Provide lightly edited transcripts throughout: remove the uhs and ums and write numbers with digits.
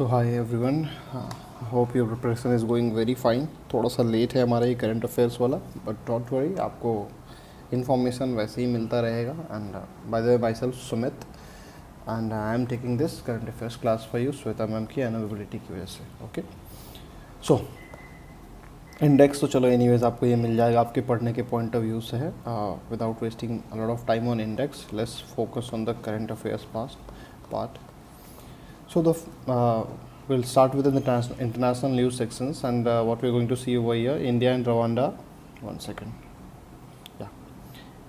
So hi everyone, hope your preparation is going very fine. थोड़ा सा late है हमारा ये करंट अफेयर्स वाला, बट डोंट वरी, आपको इन्फॉर्मेशन वैसे ही मिलता रहेगा। And by the way, my self Sumit, and I am taking this current affairs class for you Shweta ma'am की अवेलेबिलिटी की वजह से। ओके, सो इंडेक्स तो चलो एनीवेज आपको ये मिल जाएगा आपके पढ़ने के पॉइंट ऑफ व्यू से है। Without wasting a lot of time on index, let's focus on the current affairs part. So we'll start with the international news sections, and what we're going to see over here, India and Rwanda. One second. Yeah,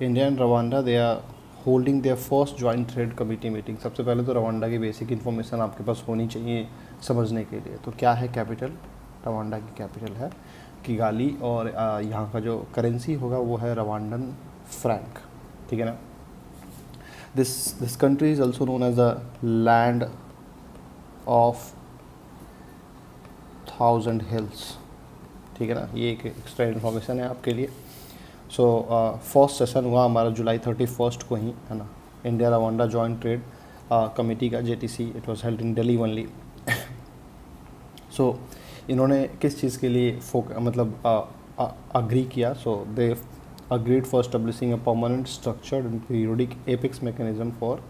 India and Rwanda, they are holding their first joint trade committee meeting. सबसे पहले तो Rwanda की basic information आपके पास होनी चाहिए समझने के लिए। तो क्या है कैपिटल? रवांडा की कैपिटल है किगाली, और यहाँ का जो करेंसी होगा वो है रवांडन फ्रैंक। ठीक है ना। This country is also known as the land of 1000 hills. ठीक है ना, ये एक एक्स्ट्रा इन्फॉर्मेशन है आपके लिए। सो फर्स्ट सेशन हुआ हमारा जुलाई 31 को ही, है ना, India Rwanda joint trade committee का, JTC। It was held in Delhi only. So इन्होंने किस चीज़ के लिए अग्री किया? So they agreed for establishing a permanent structured and periodic apex mechanism for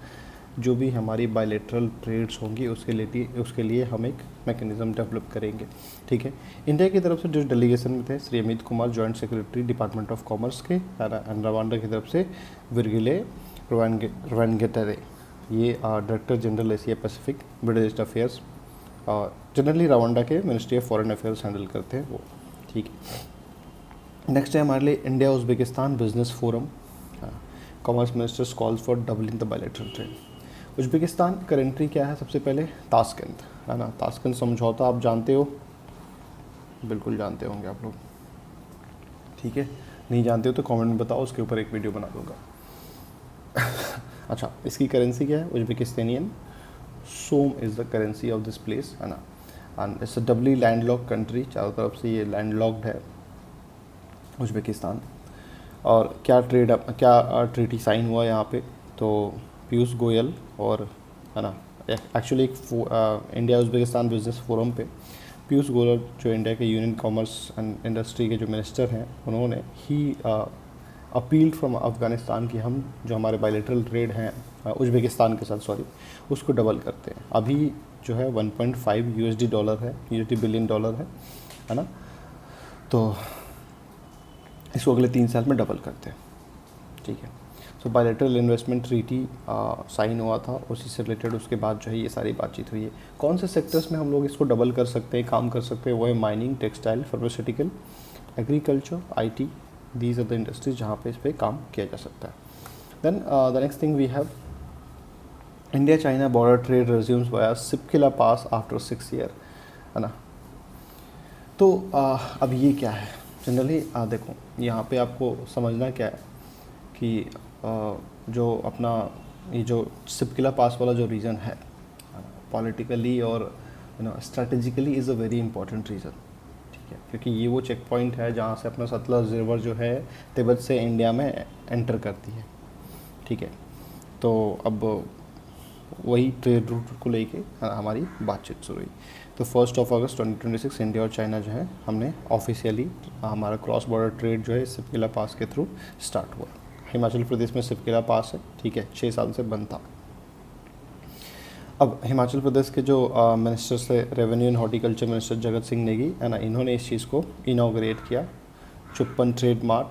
जो भी हमारी बायलैटरल ट्रेड्स होंगी उसके लिए हम एक मैकेनिज्म डेवलप करेंगे। ठीक है। इंडिया की तरफ से जो डेलीगेशन में थे Shri Amit Kumar, joint secretary department of commerce के, एंड रवांडा की तरफ से विरगिले रवानगेटरे, ये director general Asia Pacific Middle East affairs, generally Rwanda के ministry of foreign affairs handle करते हैं वो। ठीक है। नेक्स्ट है हमारे लिए India Uzbekistan business forum. Commerce ministers calls for doubling the bilateral trade. Uzbekistan करेंट्री क्या है? सबसे पहले ताशकंद, है ना। ताशकंद समझौता आप जानते हो, बिल्कुल जानते होंगे आप लोग। ठीक है, नहीं जानते हो तो कमेंट में बताओ, उसके ऊपर एक वीडियो बना दूंगा। अच्छा, इसकी करेंसी क्या है? Uzbekistanian som is the currency of this place, है ना। And it's a doubly landlocked country, चारों तरफ से ये लैंडलॉक्ड है उज्बेकिस्तान। और क्या ट्रीटी साइन हुआ यहाँ पे? तो पीयूष गोयल और, है ना, एक्चुअली एक इंडिया उज्बेकिस्तान बिजनेस फोरम पे पीयूष गोयल जो इंडिया के यूनियन कॉमर्स एंड इंडस्ट्री के जो मिनिस्टर हैं, उन्होंने ही अपील फ्रॉम अफ़गानिस्तान कि हम जो हमारे बायलैटरल ट्रेड हैं उज्बेकिस्तान के साथ, उसको डबल करते हैं। अभी जो है 1.5 USD डॉलर है, USD बिलियन डॉलर है ना। तो इसको अगले 3 साल में डबल करते हैं। ठीक है। तो बायलैटरल इन्वेस्टमेंट ट्रीटी साइन हुआ था, उसी से रिलेटेड उसके बाद जो है ये सारी बातचीत हुई है। कौन से सेक्टर्स में हम लोग इसको डबल कर सकते हैं, काम कर सकते हैं? वो है mining, textile, pharmaceutical, agriculture, IT। These are the industries जहाँ पे इस पर काम किया जा सकता है। Then the next thing we have India China border trade resumes via Shipki La pass after 6 year, है ना। तो अब ये क्या है? जनरली देखो, यहाँ पे आपको समझना क्या है कि जो अपना ये जो सिपकिला पास वाला जो रीजन है, पॉलिटिकली और strategically is a very important reason. ठीक है, क्योंकि ये वो चेक पॉइंट है जहाँ से अपना सतलज रिवर जो है तिब्बत से इंडिया में एंटर करती है। ठीक है। तो अब वही ट्रेड रूट को लेके हमारी बातचीत शुरू हुई। तो 1 अगस्त 2026 इंडिया और चाइना जो है हमने ऑफिशियली हमारा क्रॉस बॉर्डर ट्रेड जो है सिपकिला पास के थ्रू स्टार्ट हुआ। हिमाचल प्रदेश में सिपकिला पास है। ठीक है, 6 साल से बंद था। अब हिमाचल प्रदेश के जो मिनिस्टर थे, revenue and horticulture minister Jagat Singh Negi, है ना, इन्होंने इस चीज़ को इनॉग्रेट किया। 54 ट्रेड मार्ट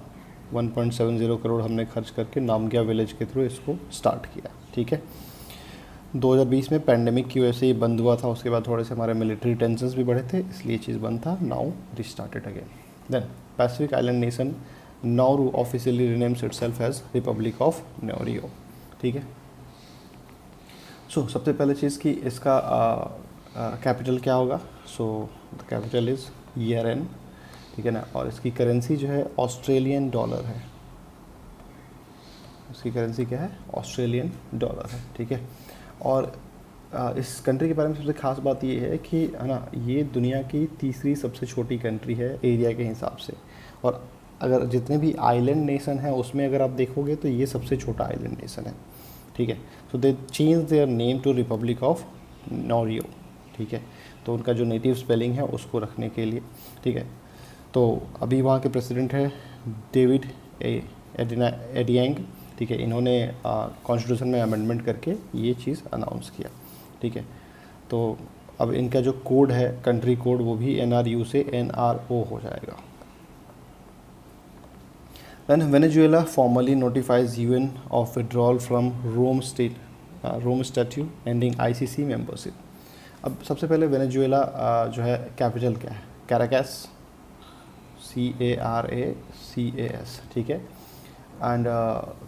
1.70 करोड़ हमने खर्च करके नामग्या विलेज के थ्रू इसको स्टार्ट किया। ठीक है। 2020 में पैंडेमिक की वजह से ये बंद हुआ था, उसके बाद थोड़े से हमारे मिलिट्री टेंशंस भी बढ़े थे, इसलिए चीज़ बंद था। Now restarted again. Then Pacific island nation Nauru officially renames itself as Republic of Naoero. ठीक है। सो सबसे पहले चीज़ कि इसका कैपिटल क्या होगा? So the capital is ERN। ठीक है ना। और इसकी करेंसी जो है ऑस्ट्रेलियन डॉलर है। इसकी करेंसी क्या है? ऑस्ट्रेलियन डॉलर है। ठीक है। और इस कंट्री के बारे में सबसे खास बात ये है कि, है ना, ये दुनिया की तीसरी सबसे छोटी कंट्री है एरिया के हिसाब से। और अगर जितने भी आइलैंड नेशन हैं उसमें अगर आप देखोगे तो ये सबसे छोटा आइलैंड नेशन है। ठीक है। So they change their name to Republic of Naoero. ठीक है, तो उनका जो नेटिव स्पेलिंग है उसको रखने के लिए, ठीक है। तो अभी वहाँ के प्रेसिडेंट है डेविड एडियांग, ठीक है। इन्होंने कॉन्स्टिट्यूशन में अमेंडमेंट करके ये चीज़ अनाउंस किया, ठीक है। तो अब इनका जो कोड है, कंट्री कोड, वो भी NRU से NRO हो जाएगा। Then Venezuela formally notifies UN of withdrawal from Rome Statute ending ICC membership। अब सबसे पहले वेनेजुएला जो है कैपिटल क्या है, कैराकास, CARACAS, ठीक है। एंड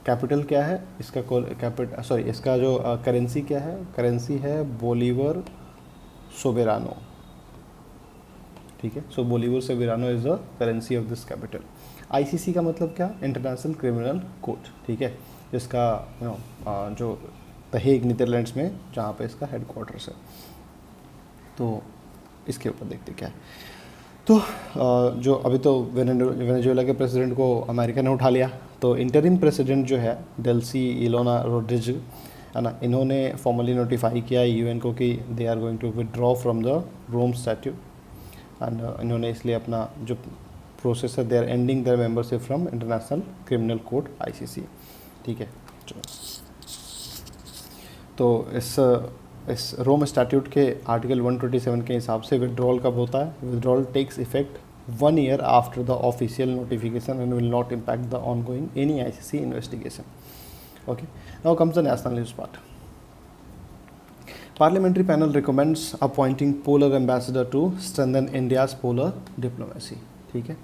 कैपिटल क्या है इसका, इसका जो करेंसी क्या है, करेंसी है बोलीवर सोबेरानो, ठीक है। So Bolivar Soberano is the currency of this capital. ICC का मतलब क्या, इंटरनेशनल क्रिमिनल कोर्ट, ठीक है, जिसका जो द हेग नीदरलैंड्स में, जहाँ पे इसका हेडक्वार्टर्स है। तो इसके ऊपर देखते क्या है। तो जो अभी तो वेनेजुएला के प्रेसिडेंट को अमेरिका ने उठा लिया, तो इंटरिम प्रेसिडेंट जो है डेल्सी इलोना रोड्रिग्ज, है ना, इन्होंने फॉर्मली नोटिफाई किया UN को कि they are going to withdraw from the Rome statute, and इन्होंने इसलिए अपना जो प्रोसेस है, they are ending their membership from international criminal court ICC, ठीक है। तो इस रोम स्टैट्यूट के आर्टिकल 127 के हिसाब से विड्रॉल कब होता है, withdrawal takes effect 1 year after the official notification and will not impact the ongoing any ICC investigation. Okay, now comes the national news part. Parliamentary panel recommends appointing polar ambassador to strengthen India's polar diplomacy, ठीक है।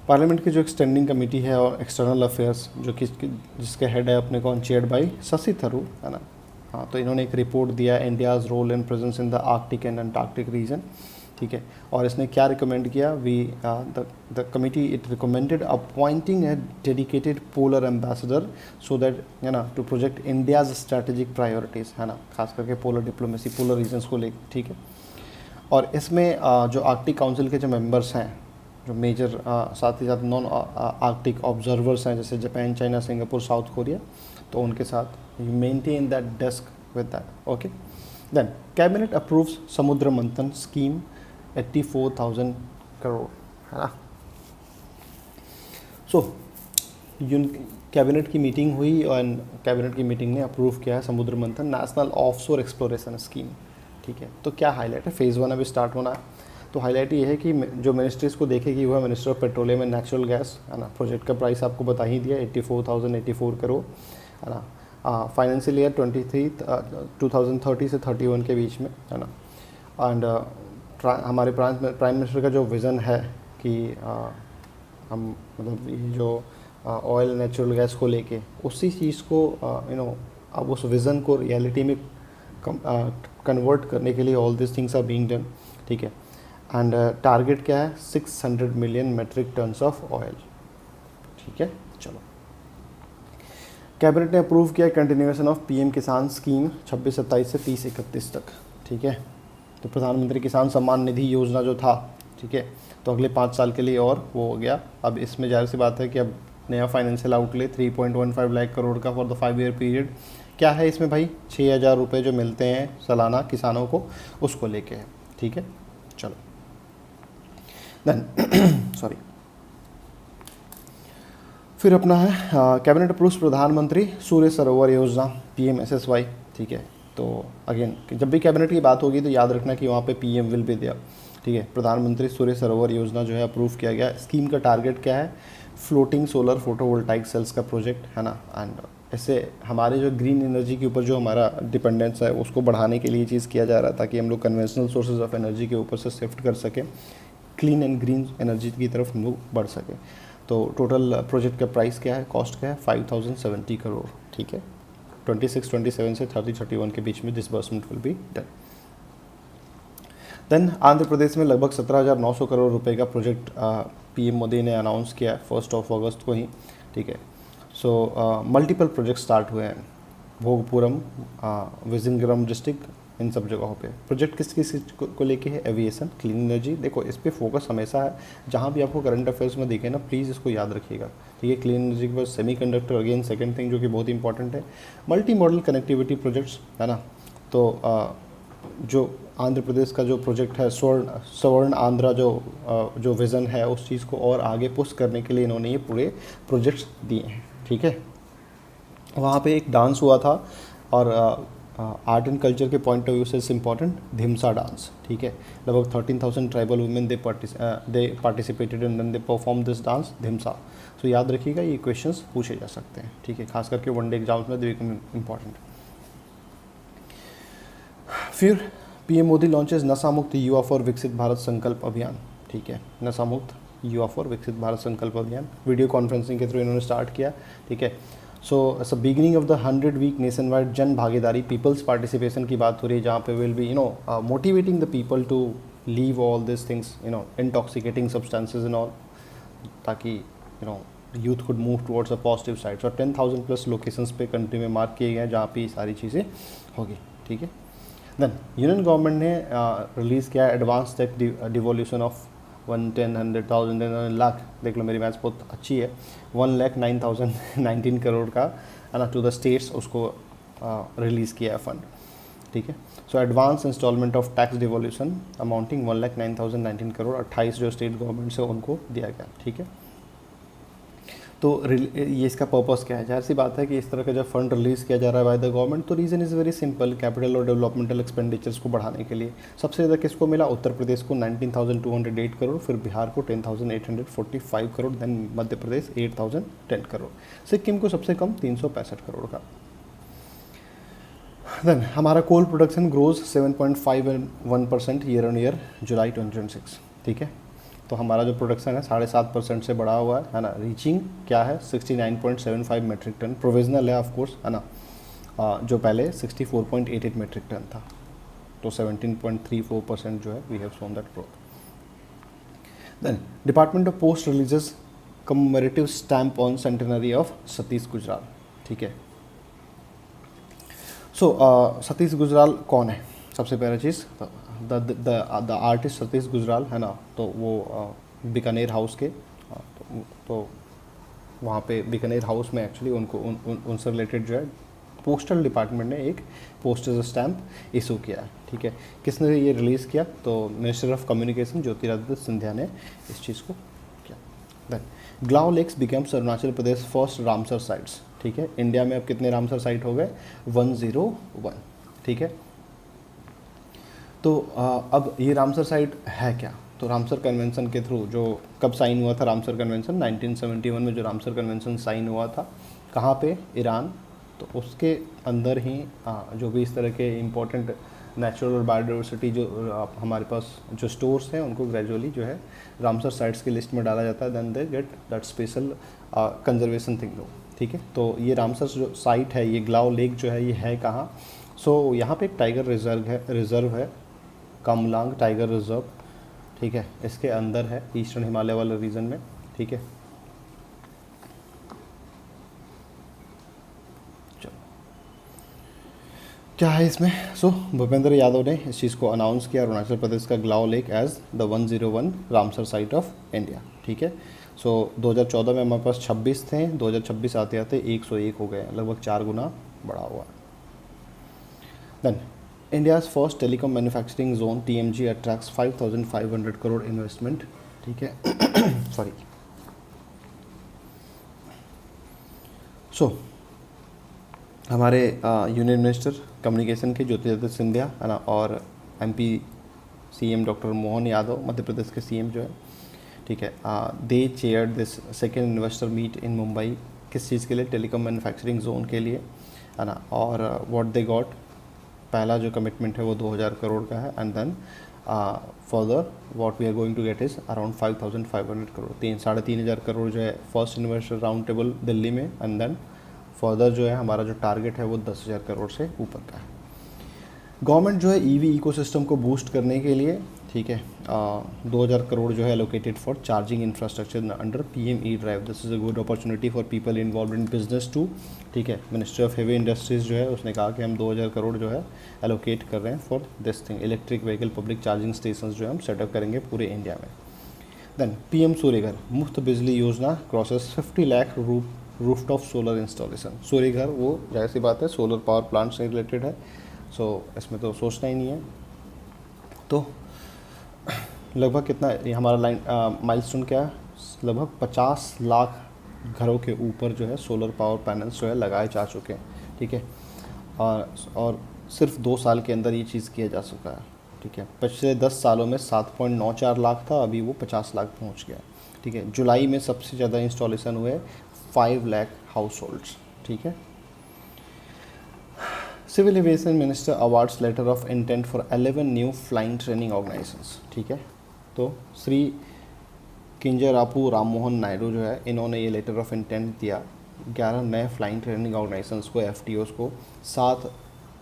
Parliament की जो एक standing committee है और external affairs, जो कि जिसके हेड है अपने कौन, चेयर्ड बाई शशि थरूर, है ना। हाँ, तो इन्होंने एक रिपोर्ट दिया, India's role and presence in the Arctic and Antarctic region, ठीक है। और इसने क्या रिकमेंड किया, the committee it recommended appointing a dedicated polar ambassador so that, है ना, to project India's strategic priorities, है ना, खास करके पोलर डिप्लोमेसी, पोलर रीजन्स को ले, ठीक है। और इसमें जो आर्कटिक काउंसिल के जो मेंबर्स हैं, जो मेजर साथ ही साथ नॉन आर्कटिक ऑब्जर्वर्स हैं, जैसे Japan, China, Singapore, South Korea, तो उनके साथ you maintain that desk with that. Okay, then cabinet approves Samudra Manthan scheme 84,000 crore, है ना। सो कैबिनेट की मीटिंग हुई और कैबिनेट की मीटिंग ने अप्रूव किया है समुद्र मंथन नेशनल ऑफशोर एक्सप्लोरेशन स्कीम, ठीक है। तो क्या हाईलाइट है, फेज़ 1 अभी स्टार्ट होना है। तो हाईलाइट ये है कि जो मिनिस्ट्रीज को देखेगी वो है minister of petroleum and natural gas, है ना। प्रोजेक्ट का प्राइस आपको बता ही दिया, 84 करोड़, है ना। फाइनेंशियल ईयर 2030 से 31 के बीच में, है ना। एंड हमारे प्राइम मिनिस्टर का जो विज़न है कि हम मतलब ये जो ऑयल नेचुरल गैस को लेके उसी चीज़ को अब उस विज़न को रियलिटी में कन्वर्ट करने के लिए all this things are being done, ठीक है। एंड टारगेट क्या है, 600 million metric tons of oil, ठीक है। चलो, कैबिनेट ने अप्रूव किया continuation of PM Kisan scheme 26-27 से 30-31 तक, ठीक है। तो प्रधानमंत्री किसान सम्मान निधि योजना जो था, ठीक है, तो अगले 5 साल के लिए और वो हो गया। अब इसमें जाहिर सी बात है कि अब नया फाइनेंशियल आउटले 3.15 लाख करोड़ का फॉर द 5 ईयर पीरियड। क्या है इसमें भाई, 6,000 रुपये जो मिलते हैं सालाना किसानों को, उसको लेके है, ठीक है। चलो देन सॉरी, फिर अपना है कैबिनेट अप्रूव्स प्रधानमंत्री सूर्य सरोवर योजना PMSSY, ठीक है। तो अगेन जब भी कैबिनेट की बात होगी तो याद रखना कि वहाँ पे PM विल भी दिया, ठीक है। प्रधानमंत्री सूर्य सरोवर योजना जो है अप्रूव किया गया। स्कीम का टारगेट क्या है, फ्लोटिंग सोलर फोटोवोल्टाइक सेल्स का प्रोजेक्ट, है ना। एंड ऐसे हमारे जो ग्रीन एनर्जी के ऊपर जो हमारा डिपेंडेंस है उसको बढ़ाने के लिए चीज़ किया जा रहा था कि हम लोग कन्वेंशनल सोर्सेज ऑफ एनर्जी के ऊपर से शिफ्ट कर सकें, क्लीन एंड ग्रीन एनर्जी की तरफ हम लोग बढ़ सकें। तो टोटल प्रोजेक्ट का प्राइस क्या है, कॉस्ट क्या है, 5,070 करोड़, ठीक है। 26-27 से 30-31 के बीच में disbursement will be done. Then Andhra Pradesh में लगभग 17,900 करोड़ रुपए का प्रोजेक्ट PM मोदी ने अनाउंस किया है 1 अगस्त को ही, ठीक है। सो मल्टीपल प्रोजेक्ट स्टार्ट हुए हैं, भोगपुरम, विजयनगरम डिस्ट्रिक्ट, इन सब जगहों पे। प्रोजेक्ट किस किस को लेके है? Aviation, clean energy. देखो इस पे फोकस हमेशा है, जहाँ भी आपको करंट अफेयर्स में दिखे ना प्लीज़ इसको याद रखिएगा, ठीक है। क्लीन एनर्जी के बाद सेमीकंडक्टर अगेन सेकंड थिंग जो कि बहुत इंपॉर्टेंट है। मल्टी मॉडल कनेक्टिविटी प्रोजेक्ट्स, है ना। तो जो आंध्र प्रदेश का जो प्रोजेक्ट है स्वर्ण आंध्रा, जो विज़न है उस चीज़ को और आगे पुश करने के लिए इन्होंने ये पूरे प्रोजेक्ट्स दिए हैं, ठीक है। वहाँ पे एक डांस हुआ था और आर्ट एंड कल्चर के पॉइंट ऑफ व्यू से इट्स इम्पॉर्टेंट, धिमसा डांस, ठीक है। लगभग 13,000 tribal women they participated and then they perform this dance Dhimsa. So याद रखिएगा ये क्वेश्चंस पूछे जा सकते हैं, ठीक है, खास करके वनडे एग्जाम्स में दे बिकम इम्पॉर्टेंट। फिर पीएम मोदी लॉन्चेस नशा मुक्त युवा फॉर विकसित भारत संकल्प अभियान, ठीक है। नशा मुक्त युवा फॉर विकसित भारत संकल्प अभियान वीडियो कॉन्फ्रेंसिंग के थ्रू इन्होंने स्टार्ट किया, ठीक है। So as a beginning of the 100 week nation wide Jan Bhagidari peoples participation की बात हो रही है, जहाँ पे will be motivating the people to leave all this things, intoxicating substances and all, ताकि youth could move towards a positive side. और 10,000 plus locations पे कंट्री में मार्क किए गए हैं जहाँ पे ये सारी चीज़ें होगी, ठीक है। देन यूनियन गवर्नमेंट ने रिलीज़ किया advance tech devolution of 1, 10, 100,000 lakh, देख लो मेरी मैथ्स बहुत अच्छी है, 1,09,019 करोड़ का, है ना, टू द स्टेट्स उसको रिलीज़ किया है फंड, ठीक है। So advance instalment of tax devolution amounting 1,09,019 crore 28 जो स्टेट गवर्नमेंट से उनको दिया गया, ठीक है। तो ये इसका पर्पस क्या है? जाहिर सी बात है कि इस तरह का जब फंड रिलीज़ किया जा रहा है बाय द गवर्नमेंट, तो reason is very simple, capital और डेवलपमेंटल एक्सपेंडिचर्स को बढ़ाने के लिए। सबसे ज़्यादा किसको मिला? उत्तर प्रदेश को 19,208 करोड़, फिर बिहार को 10,845 करोड़, देन मध्य प्रदेश 8,010 करोड़, सिक्किम को सबसे कम 365 करोड़ का। देन हमारा coal production grows 7.51% year on year July 2026, ठीक है। तो हमारा जो प्रोडक्शन है 7.5% से बढ़ा हुआ है ना, रीचिंग क्या है 69.75 मेट्रिक टन, प्रोविजनल है ऑफ कोर्स, है ना, जो पहले 64.88 मेट्रिक टन था, तो 17.34% जो है we have shown that growth. Then department of post releases commemorative stamp on centenary of Satish Gujral, ठीक है। सो सतीश गुजराल कौन है? सबसे पहला चीज़ द आर्टिस्ट सतीश गुजराल, है ना, तो वो बीकानेर हाउस के, तो वहाँ पे बीकानेर हाउस में एक्चुअली उनको उनसे रिलेटेड जो है पोस्टल डिपार्टमेंट ने एक पोस्टल स्टैम्प इशू किया है, ठीक है। किसने ये रिलीज़ किया? तो minister of communication Jyotiraditya Scindia ने इस चीज़ को किया। Then Glao lakes becomes Arunachal Pradesh first Ramsar sites, ठीक है। इंडिया में अब कितने रामसर साइट हो गए? 101, ठीक है। तो अब ये रामसर साइट है क्या? तो रामसर कन्वेंशन के थ्रू जो कब साइन हुआ था रामसर कन्वेंशन? 1971 में जो रामसर कन्वेंशन साइन हुआ था, कहाँ पे? ईरान। तो उसके अंदर ही जो भी इस तरह के इम्पोर्टेंट नेचुरल और बायोडाइवर्सिटी जो हमारे पास जो स्टोर्स हैं उनको ग्रेजुअली जो है रामसर साइट्स की लिस्ट में डाला जाता है, then they get that special conservation thing, ठीक है। तो ये रामसर जो साइट है, ये ग्लाव लेक जो है, ये है कहाँ? सो यहाँ पे एक टाइगर रिजर्व है कामलांग टाइगर रिजर्व, ठीक है, इसके अंदर है ईस्टर्न हिमालय वाले रीजन में, ठीक है। चलो क्या है इसमें? सो भूपेंद्र यादव ने इस चीज़ को अनाउंस किया, अरुणाचल प्रदेश का Glow Lake as the 101 Ramsar site of India, ठीक है। सो 2014 में हमारे पास 26 थे, 2026 आते आते 101 हो गए, लगभग 4 गुना बढ़ा हुआ। Then India's first telecom manufacturing zone TMG attracts 5,500 crore investment, ठीक है। सॉरी। सो हमारे यूनियन मिनिस्टर कम्युनिकेशन के ज्योतिरादित्य सिंधिया, है ना, और MP CM doctor Mohan Yadav, Madhya Pradesh के CM जो है, ठीक है, they chaired this second investor meet in Mumbai. किस चीज़ के लिए? टेलीकॉम मैन्युफैक्चरिंग जोन के लिए, है ना। और व्हाट दे गॉट, पहला जो कमिटमेंट है वो 2,000 करोड़ का है, and then further what we are going to get is around 5,500 crore, 3,500 crore जो है first investor round table Delhi में, एंड देन फर्दर जो है हमारा जो टारगेट है वो 10,000 करोड़ से ऊपर का है। गवर्नमेंट जो है ईवी इकोसिस्टम को बूस्ट करने के लिए, ठीक है, 2000 करोड़ जो है allocated for charging infrastructure under PM E Drive. This is a good opportunity for people involve in business too, ठीक है। मिनिस्ट्री ऑफ हेवी इंडस्ट्रीज़ जो है उसने कहा कि हम 2000 करोड़ जो है एलोकेट कर रहे हैं for this thing, electric vehicle public charging station जो है हम सेटअप करेंगे पूरे इंडिया में। देन पीएम सूर्य घर Muft Bijli Yojana crosses 50 lakh rooftop solar installation. Surya Ghar वो जाहिर सी बात है सोलर पावर प्लांट से रिलेटेड है, सो इसमें तो सोचना ही नहीं है। तो लगभग कितना ये हमारा माइलस्टोन क्या है, लगभग 50 लाख घरों के ऊपर जो है सोलर पावर पैनल्स जो है लगाए जा चुके हैं, ठीक है। और सिर्फ 2 साल के अंदर ये चीज़ किया जा चुका है, ठीक है। पिछले 10 सालों में 7.94 लाख था, अभी वो 50 लाख पहुंच गया, ठीक है। जुलाई में सबसे ज़्यादा इंस्टॉलेशन हुए 5 लाख हाउस होल्ड्स, ठीक है। Civil aviation minister awards letter of intent for 11 new flying training organisations, ठीक है। तो श्री किंजरापू राम मोहन नायडू जो है इन्होंने ये लेटर ऑफ इंटेंट दिया 11 नए फ्लाइंग ट्रेनिंग ऑर्गेनाइजेशंस को, एफटीओस को, 7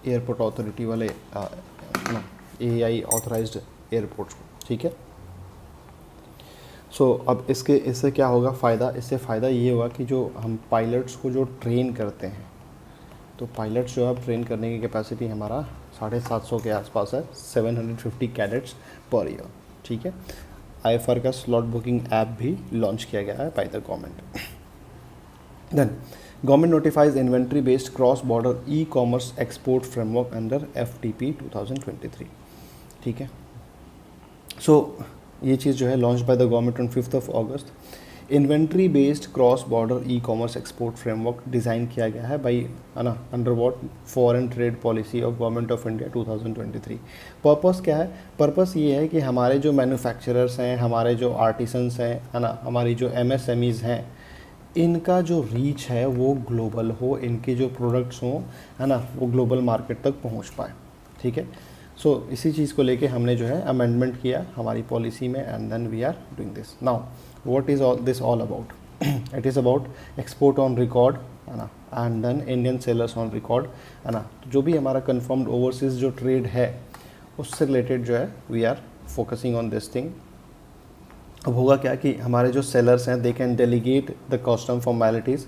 एयरपोर्ट अथॉरिटी वाले एआई ऑथराइज्ड एयरपोर्ट्स को, ठीक है। सो अब इससे क्या होगा फ़ायदा, इससे फ़ायदा ये होगा कि जो हम पायलट्स को जो ट्रेन करते हैं, तो पायलट्स जो है ट्रेन करने की कैपेसिटी हमारा 750 के आसपास है, 750 कैडेट्स पर ईयर, ठीक है। आईएफआर का स्लॉट बुकिंग ऐप भी लॉन्च किया गया है by the government. Then government notifies inventory based cross border e commerce export framework under FTP 2023, ठीक है। सो ये चीज़ जो है launch by the government on 5 August. Inventory based cross border e commerce export framework design किया गया है by under what foreign trade policy of government of India 2023। Purpose क्या है, पर्पस ये है कि हमारे जो मैन्युफैक्चरर्स हैं, हमारे जो आर्टिसंस हैं, है ना, हमारी जो MSMEs हैं, इनका जो रीच है वो ग्लोबल हो, इनके जो प्रोडक्ट्स हों, है ना, वो ग्लोबल मार्केट तक पहुंच पाए, ठीक है। सो इसी चीज़ को लेके हमने जो है अमेंडमेंट किया हमारी पॉलिसी में, and then we are doing this now. What is all this all about? It is about export on record, है ना, and then Indian sellers on record, है ना। तो जो भी हमारा confirmed overseas जो ट्रेड है उससे रिलेटेड जो है we are focusing on this thing. अब होगा क्या कि हमारे जो सेलर्स हैं they can delegate the custom formalities,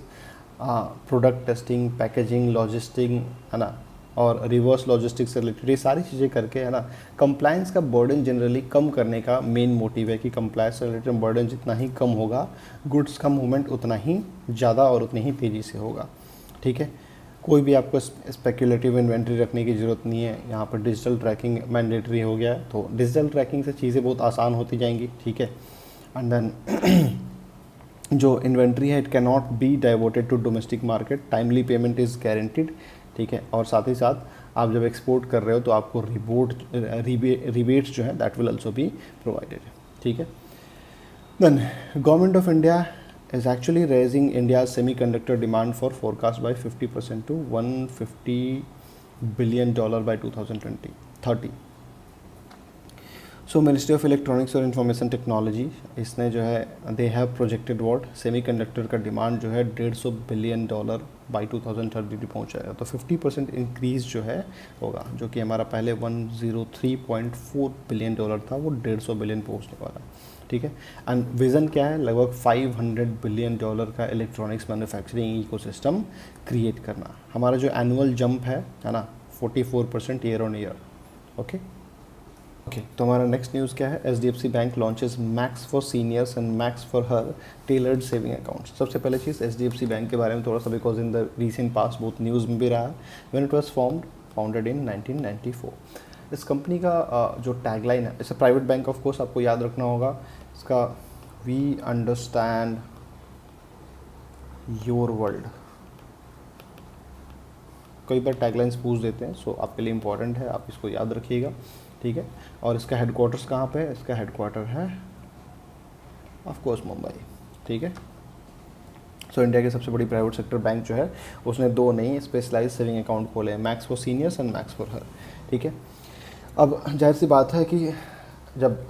product testing, packaging, logistic, है ना, और रिवर्स लॉजिस्टिक्स से रिलेटेड ये सारी चीज़ें करके, है ना, कंप्लायंस का बर्डन जनरली कम करने का मेन मोटिव है कि कंप्लायंस से रिलेटेड बर्डन जितना ही कम होगा, गुड्स का मूवमेंट उतना ही ज़्यादा और उतनी ही तेज़ी से होगा, ठीक है। कोई भी आपको स्पेक्युलेटिव इन्वेंट्री रखने की ज़रूरत नहीं है, यहाँ पर डिजिटल ट्रैकिंग मैंडेटरी हो गया है, तो डिजिटल ट्रैकिंग से चीज़ें बहुत आसान होती जाएंगी, ठीक है। एंड देन जो इन्वेंट्री है it can not be diverted to domestic market, timely payment is guaranteed, ठीक है। और साथ ही साथ आप जब एक्सपोर्ट कर रहे हो तो आपको रिबेट्स जो है that will also be provided, ठीक है। Then government of India is actually raising India's semiconductor demand for forecast by 50% to $150 billion by 2030. So ministry of electronics और इंफॉर्मेशन टेक्नोलॉजी इसने जो है they have projected what semiconductor का demand जो है $150 billion by 2030 पहुँच जाएगा, तो 50% इंक्रीज़ जो है होगा, जो कि हमारा पहले 103.4 बिलियन था वो $150 बिलियन पहुँचने वाला है, ठीक है। एंड विज़न क्या है, लगभग $500 बिलियन का इलेक्ट्रॉनिक्स मैन्युफैक्चरिंग इकोसिस्टम क्रिएट करना। हमारा जो एनुअल जंप है ना 44% ईयर ऑन ईयर, ओके। तो हमारा नेक्स्ट न्यूज़ क्या है, HDFC bank launches max for seniors and max for her tailored saving accounts. सबसे पहले चीज़ HDFC बैंक के बारे में थोड़ा सा, because in the recent past बहुत न्यूज़ में भी रहा है। When it was founded in 1994। इस कंपनी का जो टैगलाइन है, इसे प्राइवेट बैंक ऑफ कोर्स आपको याद रखना होगा, इसका वी अंडरस्टैंड योर वर्ल्ड। कई बार टैगलाइंस पूछ देते हैं, सो आपके लिए इंपॉर्टेंट है, आप इसको याद रखिएगा, ठीक है। और इसका हेडक्वार्टर्स कहाँ पे है, इसका हेडक्वार्टर है ऑफ कोर्स मुंबई, ठीक है। सो इंडिया की सबसे बड़ी प्राइवेट सेक्टर बैंक जो है उसने 2 नई स्पेशलाइज सेविंग अकाउंट खोले हैं, max for seniors and max for her, ठीक है। अब जाहिर सी बात है कि जब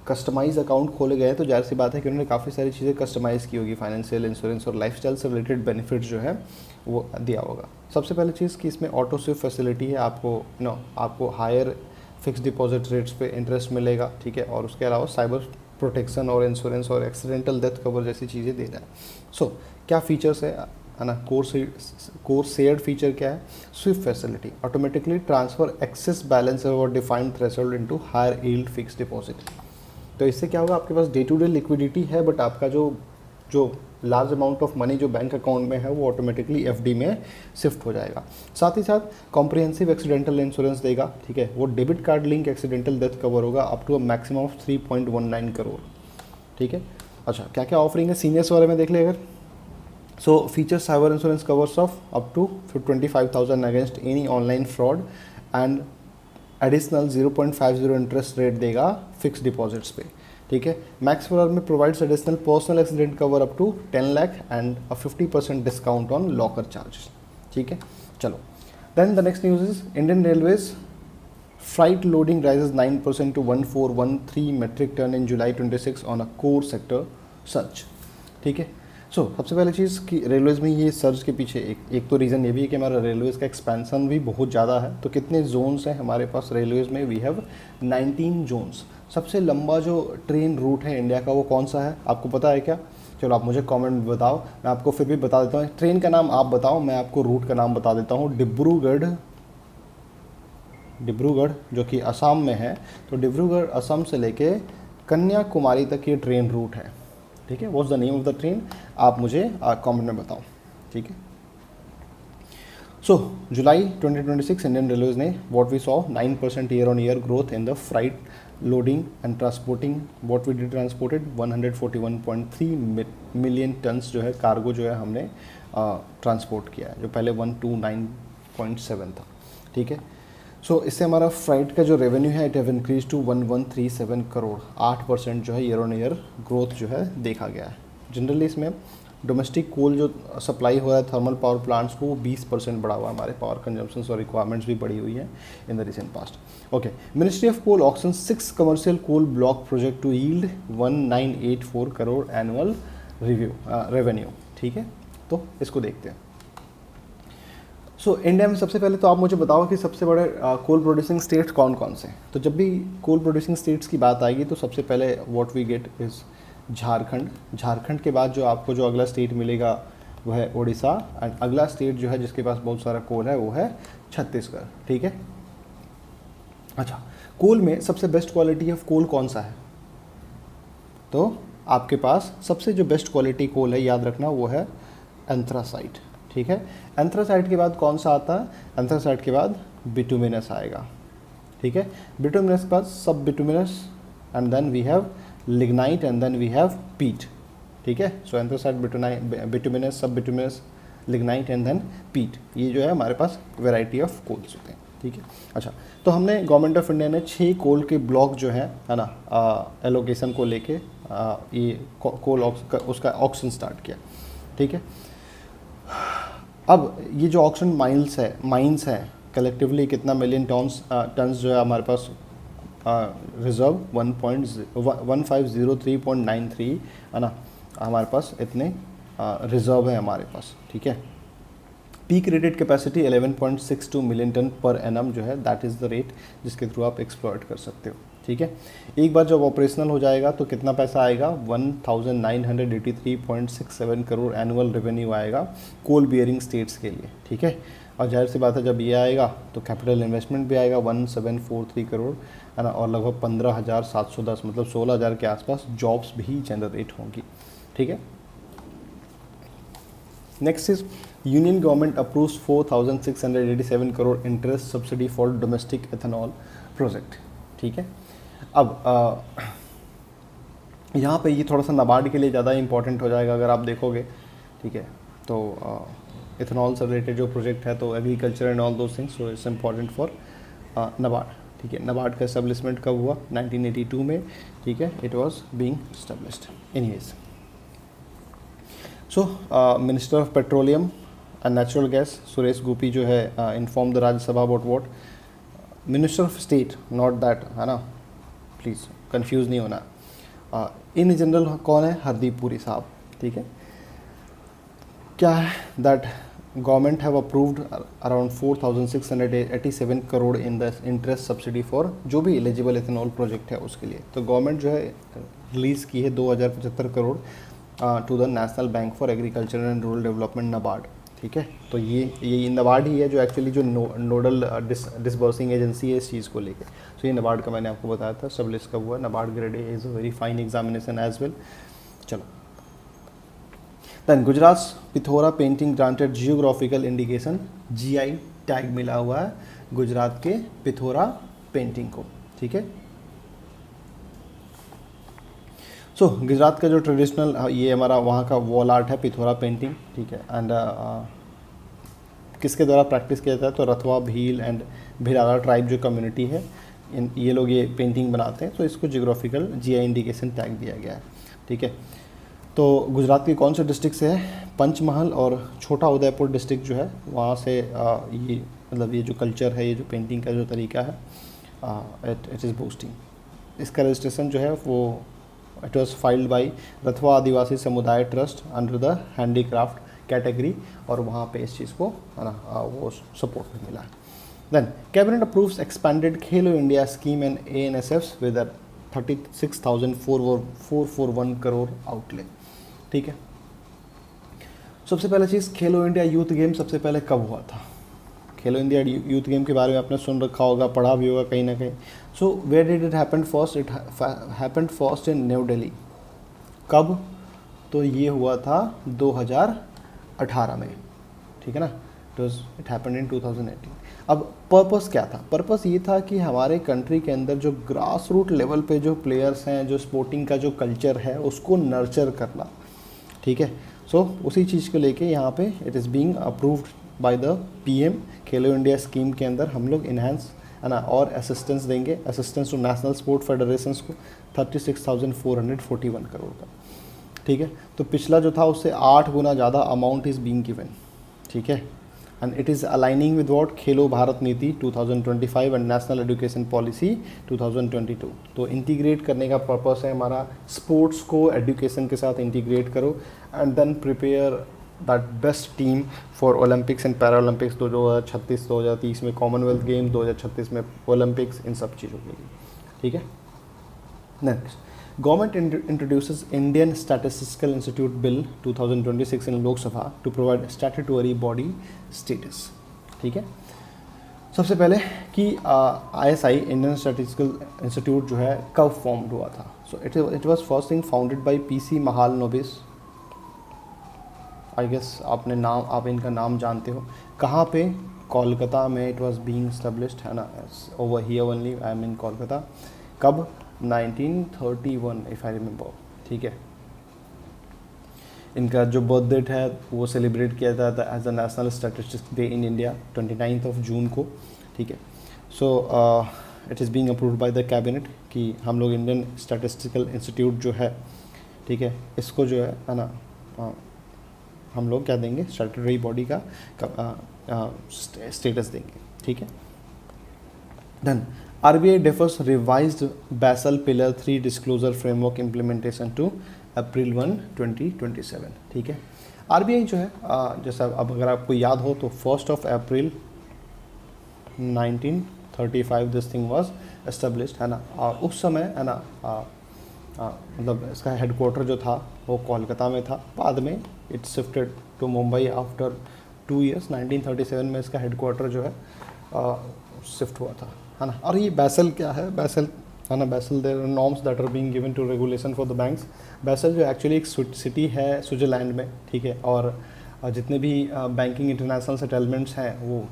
कस्टमाइज अकाउंट खोले गए हैं तो जाहिर सी बात है कि उन्होंने काफ़ी सारी चीज़ें कस्टमाइज़ की होगी, फाइनेंशियल, इंश्योरेंस और लाइफस्टाइल से रिलेटेड बेनिफिट्स जो है वो दिया होगा। सबसे पहले चीज़ कि इसमें ऑटो स्विप फैसिलिटी है, आपको हायर फिक्स डिपॉजिट रेट्स पे इंटरेस्ट मिलेगा, ठीक है, और उसके अलावा साइबर प्रोटेक्शन और इंश्योरेंस और एक्सीडेंटल डेथ कवर जैसी चीज़ें दे रहा है। सो क्या फीचर्स है ना, कोर शेयर्ड फीचर क्या है, swift facility, automatically transfer excess balance और defined threshold into higher yield fix deposit. तो इससे क्या होगा, आपके पास डे टू डे लिक्विडिटी है, बट आपका जो लार्ज अमाउंट ऑफ मनी जो बैंक अकाउंट में है वो ऑटोमेटिकली एफडी में शिफ्ट हो जाएगा। साथ ही साथ कॉम्प्रिहेंसिव एक्सीडेंटल इंश्योरेंस देगा, ठीक है, वो debit card link accidental death cover होगा up to a maximum of 3.19 crore, ठीक है। अच्छा, क्या क्या ऑफरिंग है सीनियर्स वाले में देख ले अगर। So features cyber insurance covers of up to 25,000 against any online fraud and additional 0.50 interest rate देगा फिक्स डिपॉजिट्स पे, ठीक है। Max for men provides additional personal accident cover up to 10 lakh and a 50% discount on locker charges, ठीक है। चलो then the next news is Indian Railways freight loading rises 9% to 1413 metric ton in July 26 on a core sector search, ठीक है। सो सबसे पहले चीज़ कि Railways में ये सर्च के पीछे एक तो रीज़न ये भी है कि हमारा रेलवेज़ का एक्सपेंसन भी बहुत ज़्यादा है। तो कितने जोन्स हैं हमारे पास रेलवेज़ में, वी हैव 19 जोन्स। सबसे लंबा जो ट्रेन रूट है इंडिया का वो कौन सा है, आपको पता है क्या? चलो आप मुझे कमेंट में बताओ, मैं आपको फिर भी बता देता हूँ। ट्रेन का नाम आप बताओ, मैं आपको रूट का नाम बता देता हूँ। डिब्रूगढ़ जो कि असम में है, तो डिब्रूगढ़ असम से लेके कन्याकुमारी तक ये ट्रेन रूट है, ठीक है। What's the name of the train, आप मुझे कमेंट में बताओ, ठीक है। सो जुलाई 2026 इंडियन रेलवेज ने what we saw 9% year on year growth in the freight loading and transporting. What we did transported 141.3 million tons जो है कार्गो जो है हमने ट्रांसपोर्ट किया है, जो पहले 129.7 था, ठीक है। सो इससे हमारा फ्राइट का जो रेवेन्यू है it have increase to 1137 crore, 8% जो है ईयर ऑन ईयर ग्रोथ जो है देखा गया है। जनरली इसमें डोमेस्टिक कोल जो सप्लाई हो रहा है थर्मल पावर प्लांट्स को, वो 20% बढ़ा हुआ है। हमारे पावर कंजम्पशंस और रिक्वायरमेंट्स भी बढ़ी हुई है in the recent past. Okay, ministry of coal auction 6 commercial coal block project to yield 1984 crore annual revenue, ठीक है। तो इसको देखते हैं। सो इंडिया में सबसे पहले तो आप मुझे बताओ कि सबसे बड़े कोल प्रोड्यूसिंग स्टेट्स कौन कौन से। तो जब भी कोल प्रोड्यूसिंग स्टेट्स की बात आएगी तो सबसे पहले what we get is Jharkhand. Jharkhand के बाद जो आपको जो अगला स्टेट मिलेगा वो है उड़ीसा, एंड अगला स्टेट जो है जिसके पास बहुत सारा कोल है वो है छत्तीसगढ़, ठीक है। अच्छा, कोल में सबसे बेस्ट क्वालिटी ऑफ कोल कौन सा है? तो आपके पास सबसे जो बेस्ट क्वालिटी कोल है, याद रखना, वो है एंथ्रासाइट, ठीक है। एंथ्रासाइट के बाद कौन सा आता है? एंथ्रासाइट के बाद बिटुमिनस आएगा, ठीक है। बिटुमिनस के बाद sub bituminous, and then we have lignite, and then we have peat, ठीक है। So anthracite, bituminous, sub bituminous, lignite and then peat, ये जो है हमारे पास वेराइटी ऑफ कोल्स होते हैं, ठीक है। अच्छा, तो हमने गवर्नमेंट ऑफ इंडिया ने 6 कोल के ब्लॉक जो है ना एलोकेशन को लेके ये कोल उसका ऑक्शन स्टार्ट किया, ठीक है। अब ये जो ऑक्शन माइंस है कलेक्टिवली कितना मिलियन टन्स जो है हमारे पास रिजर्व 1503.93 है ना, हमारे पास इतने रिजर्व है हमारे पास, ठीक है। Peak rated capacity 11.62 million ton per annum जो है, दैट इज़ द रेट जिसके थ्रू आप एक्सप्लॉयट कर सकते हो, ठीक है। एक बार जब ऑपरेशनल हो जाएगा तो कितना पैसा आएगा? 1983.67 करोड़ एनुअल रेवेन्यू आएगा कोल बियरिंग स्टेट्स के लिए, ठीक है। और जाहिर सी बात है जब ये आएगा तो कैपिटल इन्वेस्टमेंट भी आएगा 1743 करोड़, है ना, और लगभग 15,710 मतलब 16,000 के आसपास जॉब्स भी जनरेट होंगी, ठीक है। Next is union government approves 4,687 crore interest subsidy for domestic ethanol project, ठीक है। अब यहाँ पे ये थोड़ा सा नाबार्ड के लिए ज़्यादा इंपॉर्टेंट हो जाएगा अगर आप देखोगे, ठीक है। तो इथेनॉल से रिलेटेड जो प्रोजेक्ट है तो agriculture and all those things, so it's important for NABARD, ठीक है। नाबार्ड का एस्टेब्लिशमेंट कब हुआ? 1982 में, ठीक है। It was being established anyways. So minister of petroleum and natural gas Suresh Gopi जो है inform the Rajya Sabha about what? Minister of state, not that, है ना, प्लीज़ कंफ्यूज नहीं होना। इन जनरल कौन है? हरदीप पुरी साहब, ठीक है। क्या है? That government have approved around 4,687 crore in the interest subsidy for जो भी एलिजिबल इथेनॉल प्रोजेक्ट है उसके लिए। तो गवर्नमेंट जो है रिलीज़ की है 2075 crore to the national bank for agriculture and rural development, NABARD, ठीक है। तो ये नबार्ड ही है जो एक्चुअली जो नोडल डिसबर्सिंग एजेंसी है इस चीज़ को लेके। तो ये नबार्ड का मैंने आपको बताया था, स्टेब्लिश कब हुआ। NABARD grade A is a very fine examination as well. चलो, then Gujarat Pithora painting granted geographical indication, GI tag मिला हुआ है गुजरात के पिथौरा पेंटिंग को, ठीक है। सो गुजरात का जो ट्रेडिशनल ये हमारा वहाँ का वॉल आर्ट है पिथौरा पेंटिंग, ठीक है। एंड किसके द्वारा प्रैक्टिस किया जाता है? तो रथवा, भील एंड भिलाला ट्राइब जो कम्युनिटी है ये लोग ये पेंटिंग बनाते हैं। तो इसको जियोग्राफिकल जीआई इंडिकेशन टैग दिया गया है, ठीक है। तो गुजरात के कौन से डिस्ट्रिक्ट से है? पंचमहल और छोटा उदयपुर डिस्ट्रिक्ट जो है वहाँ से ये मतलब ये जो कल्चर है, ये जो पेंटिंग का जो तरीका है, इट इज़ बूस्टिंग। इसका रजिस्ट्रेशन जो है वो इट वॉज फाइल्ड बाई रथवा आदिवासी समुदाय trust under the handicraft category, और वहाँ पे इस चीज़ को है ना वो सपोर्ट भी मिला है। Then cabinet approves expanded Khelo India scheme and ANSF with 36,441 crore outlay, ठीक है। सबसे पहले चीज़, खेलो इंडिया यूथ गेम सबसे पहले कब हुआ था? खेलो इंडिया यूथ गेम के बारे में आपने सुन रखा होगा, पढ़ा भी होगा कहीं ना कहीं। So where did it happen first? It happened first in New Delhi. कब? तो ये हुआ था 2018 में, ठीक है ना। It happened in 2018। अब पर्पस क्या था? पर्पस ये था कि हमारे कंट्री के अंदर जो ग्रास रूट लेवल पे जो प्लेयर्स हैं, जो स्पोर्टिंग का जो कल्चर है उसको नर्चर करना, ठीक है। सो उसी चीज़ को लेके यहाँ पे it is being approved by the PM। Khelo India scheme के अंदर हम लोग इन्हांस है ना और असिस्टेंस देंगे, assistance to national sport federations को 36,441 करोड़ का, ठीक है। तो पिछला जो था उससे 8 गुना ज़्यादा अमाउंट इज़ बीइंग गिवन, ठीक है। And it is aligning with what? खेलो भारत नीति 2025 एंड नेशनल एजुकेशन पॉलिसी 2022। तो इंटीग्रेट करने का पर्पस है हमारा, स्पोर्ट्स को एजुकेशन के साथ इंटीग्रेट करो and then prepare that best team for Olympics and para Olympics 2036, 2030 में कॉमनवेल्थ गेम्स, 2036 में ओलंपिक्स, इन सब चीज़ों के लिए, ठीक है। Next, government introduces Indian statistical institute bill 2026 in Lok Sabha to provide statutory body status, ठीक है। सबसे पहले कि ISI इंडियन स्टैटिस्टिकल इंस्टीट्यूट जो है कब फॉर्म्ड हुआ था? So it was first thing founded by PC Mahalanobis. I guess आप इनका नाम जानते हो। कहाँ पे? कोलकाता में इट वाज बीइंग एस्टेब्लिश्ड, है ना, over here only, I am in Kolkata. कब? 1931 इफ़ आई रिमेंबर, ठीक है। इनका जो बर्थ डेट है वो सेलिब्रेट किया जाता है as a national statistics day in India 29 June को, ठीक है। So it is being approved by the cabinet कि हम लोग इंडियन स्टैटिस्टिकल इंस्टीट्यूट जो है, ठीक है, इसको जो है ना हम लोग क्या देंगे? स्टैट्यूटरी बॉडी का स्टेटस देंगे, ठीक है। Then RBI defers revised Basel Pillar 3 disclosure framework implementation to April 1, 2027, ठीक है। RBI जो है जैसा अब अगर आपको याद हो तो 1 अप्रैल 1935 दिस थिंग वाज एस्टेब्लिश्ड, है ना। और उस समय है ना मतलब इसका हेडक्वार्टर जो था वो कोलकाता में था। बाद में it shifted to Mumbai after 2 years। 1937 में इसका हेडक्वार्टर जो है शिफ्ट हुआ था, है ना। और ये बैसल क्या है? बैसल है ना, Basel there are norms that are being given to regulation for the banks. Basel जो एक्चुअली एक सिटी है स्विट्जरलैंड में, ठीक है। और जितने भी बैंकिंग इंटरनेशनल सेटलमेंट्स हैं वो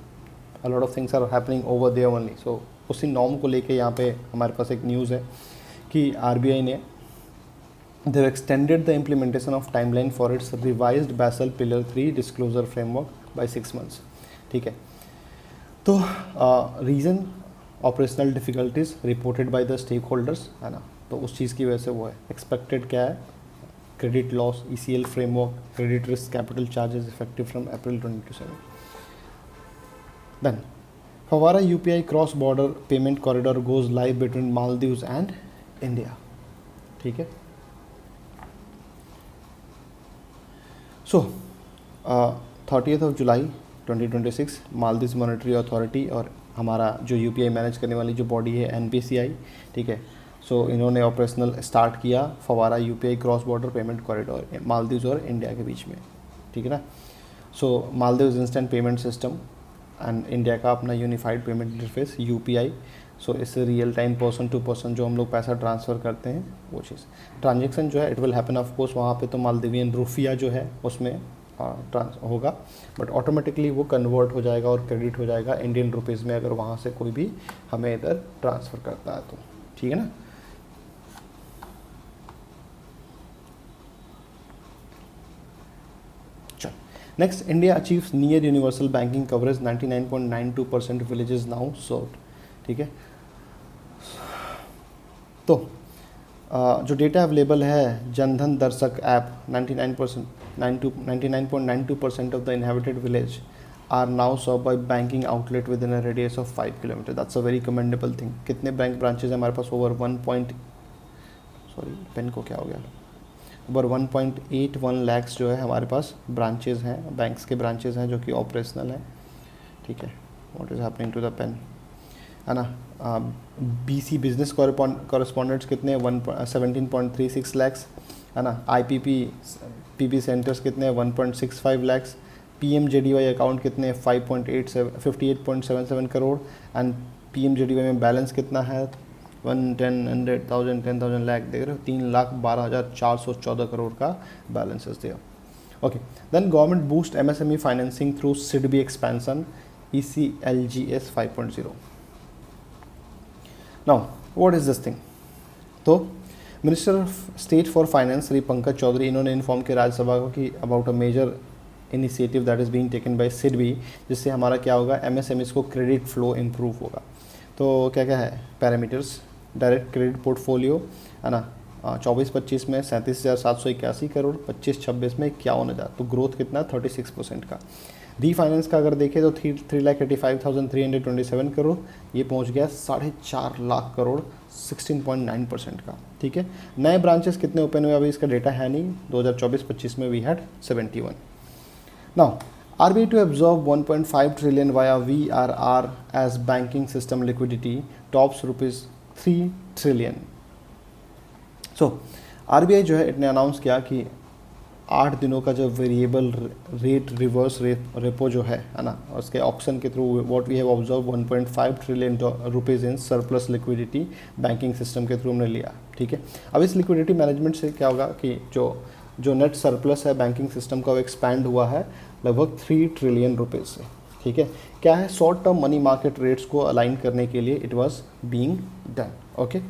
a lot of things are happening over there only. So उसी नॉर्म को लेके यहाँ पे हमारे पास एक न्यूज़ है कि RBI ने they extended the implementation of timeline for its revised Basel Pillar 3 disclosure framework by 6 months, ठीक है। तो reason operational difficulties reported by the stakeholders, है ना। तो उस चीज़ की वजह से वो है। एक्सपेक्टेड क्या है? Credit loss, ECL framework, credit risk capital charges effective from April 2027। Then फवारा UPI cross border payment corridor goes live between Maldives and India, ठीक है। So 30 July 2026 Maldives monetary authority और हमारा जो यूपीआई मैनेज करने वाली जो बॉडी है एनपीसीआई, ठीक है, सो इन्होंने ऑपरेशनल स्टार्ट किया फवारा UPI cross border payment corridor Maldives और इंडिया के बीच में, ठीक है ना। So Maldives instant payment system and India का अपना unified payment interface UPI. So इससे real time person to person जो हम लोग पैसा ट्रांसफ़र करते हैं वो चीज़ ट्रांजेक्शन जो है it will happen of course वहाँ पे तो मालदीवियन रुफिया जो है उसमें ट्रांस होगा, बट ऑटोमेटिकली वो कन्वर्ट हो जाएगा और क्रेडिट हो जाएगा इंडियन रुपीज़ में अगर वहाँ से कोई भी हमें इधर ट्रांसफ़र करता है तो, ठीक है ना। Next, India achieves near universal banking coverage 99.92% villages now served, ठीक है। तो जो डेटा अवेलेबल है Jan Dhan Darshak app 99.92% of the inhabited village are now serve by banking outlet with in a radius of 5 kilometre. That's a very commendable thing. कितने bank branches हैं हमारे पास? Over 1.81 lakhs जो है हमारे पास ब्रांचेज हैं, बैंक्स के ब्रांचेज हैं जो कि ऑपरेशनल हैं, ठीक है। What is happening to the pen, है ना। बीसी बिजनेस कॉरेस्पॉन्डेंट्स कितने? 17.36 लैक्स, है ना। आईपीपी पीबी सेंटर्स कितने? 1.65 लैक्स। पीएमजेडीवाई अकाउंट कितने? 58.77 करोड़। एंड पीएमजेडीवाई में बैलेंस कितना है? 10,000 लाख, देख रहे हो, 3,12,414 करोड़ का balance is there. Okay, then government boost MSME financing through SIDBI expansion ECLGS 5.0। Now what is this thing? तो minister of state for finance Shri Pankaj Chaudhary इन्होंने इन्फॉर्म किया राज्यसभा को कि about a major initiative that is being taken by SIDBI, जिससे हमारा क्या होगा, MSMEs को क्रेडिट फ्लो इम्प्रूव होगा। तो क्या क्या है पैरामीटर्स? डायरेक्ट क्रेडिट पोर्टफोलियो, है ना, 24-25 में 37,781 करोड़, 25-26 में 51,000, तो ग्रोथ कितना? 36% का। रीफाइनेंस का अगर देखें तो 3,85,327 करोड़, ये पहुंच गया 4.5 लाख करोड़, 16.9% का, ठीक है। नए ब्रांचेस कितने ओपन हुए अभी इसका डेटा है नहीं। 2024-25 में we had 71। Now RBI to absorb 1.5 trillion via VRR as banking system liquidity tops ₹3 trillion. So RBI जो है इतने अनाउंस किया कि 8 दिनों का जो वेरिएबल रेट रिवर्स रेपो जो है ना, उसके ऑप्शन के through what we have observe 1.5 trillion rupees in surplus liquidity banking system के थ्रू हमने लिया, ठीक है। अब इस लिक्विडिटी मैनेजमेंट से क्या होगा कि जो नेट सरप्लस है बैंकिंग सिस्टम का वो एक्सपैंड हुआ है लगभग 3 ट्रिलियन रुपीज़ से, ठीक है। क्या है? Short term money market rates को अलाइन करने के लिए it was being done, okay.